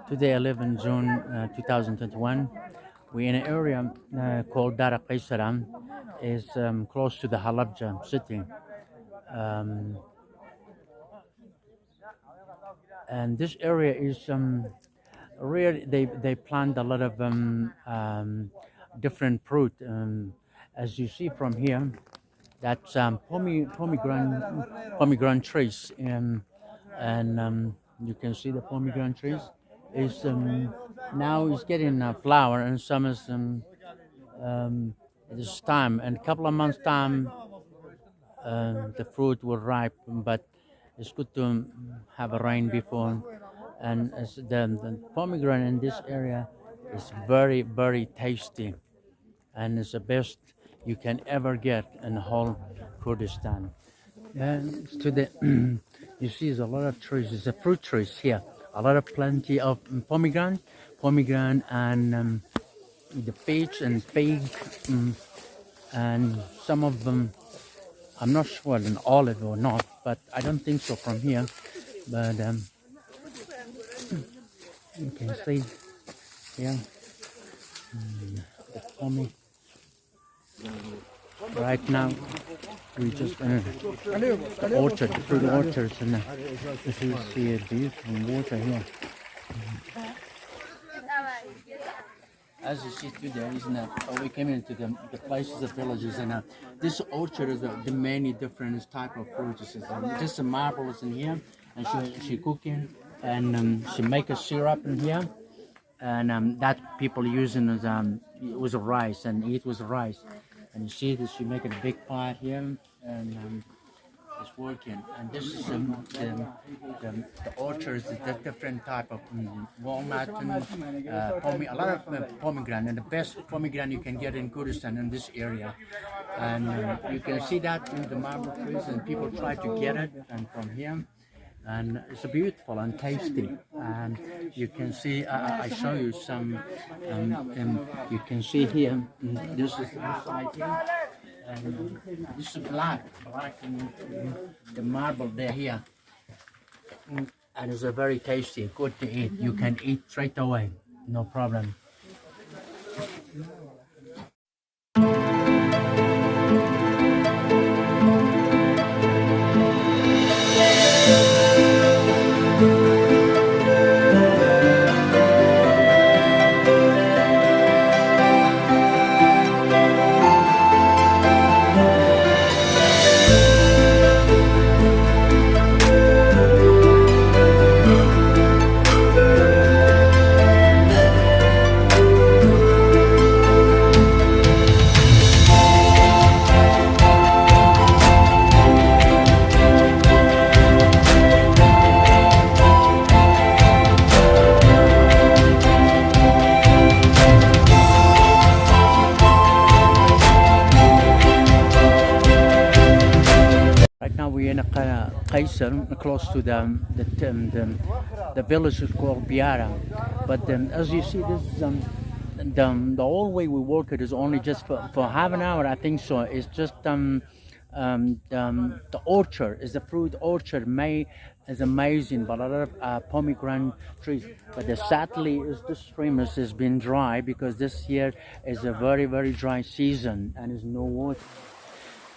Today I live in June 2021. We're in an area called Dara Kaisara. Is close to the Halbja city. And this area is really they plant a lot of different fruit. As you see from here, that's pomegranate trees, and you can see the pomegranate trees is now is getting a flower, and some is this time, and a couple of months time the fruit will ripe, but it's good to have a rain before. And the pomegranate in this area is very tasty, and it's the best you can ever get in the whole Kurdistan. And to the you see there's a lot of trees. There's a fruit trees here, a lot of plenty of pomegranate and the peach and fig, and some of them I'm not sure an olive or not, but I don't think so from here. But you can see here the pomegranate. Right now we just the orchard, fruit orchards, and this is the beautiful water here. As you see today, isn't it? We came into the places, the villages, and this orchard is the many different type of fruits. Just the marble is in here, and she cooking, and she make a syrup in here, and that people using as with rice and eat with rice. And you see that she making a big pot here, and it's working. And this is the orchards, the different type of walnut and a lot of pomegranate, and the best pomegranate you can get in Kurdistan in this area. And you can see that in the marble trees, and people try to get it, and from here. And it's beautiful and tasty. And you can see, I show you some, you can see here, this is this side here, and this is black in the marble there here. And it's a very tasty, good to eat. You can eat straight away, no problem. Qäiسەرە, close to the village is called Biara. But as you see, this the whole way we work it is only just for half an hour, I think so. It's just the orchard is the fruit orchard is amazing, but a lot of pomegranate trees. But sadly, this stream has been dry because this year is a very dry season and there's no water.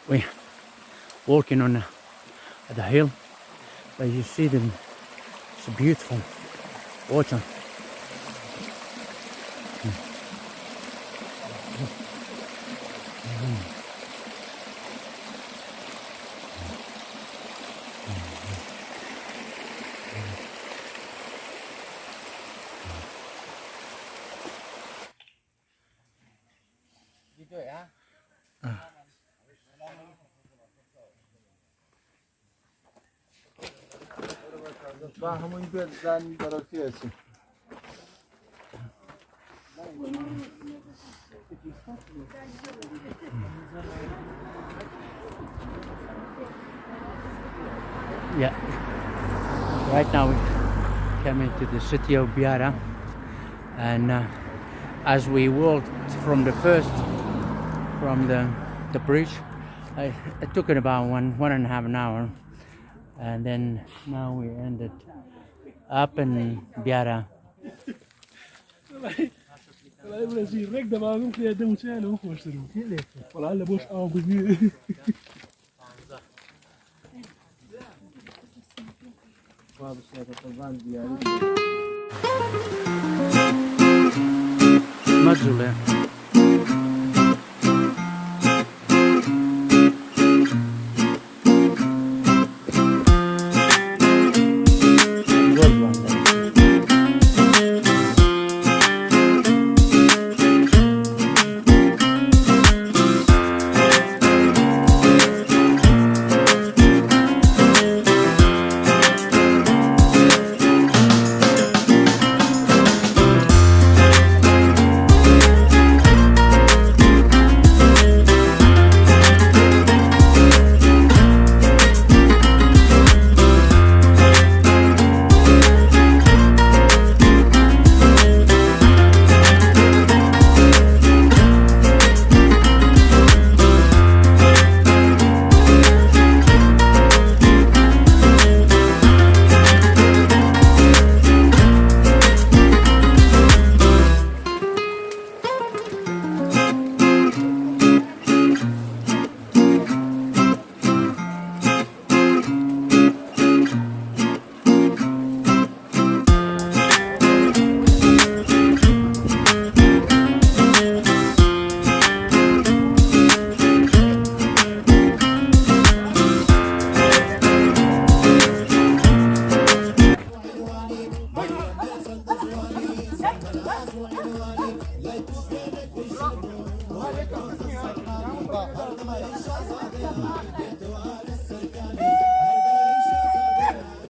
We're walking on the hill, but you see them. It's beautiful water. Yeah, right now we came into the city of Byara, and as we walked from the bridge, it took it about one and a half an hour, and then now we ended up in Byara. والله برازيل رك دابا ممكن يدهم تاعو واشتروا والله لا بوش او بيبي مجلة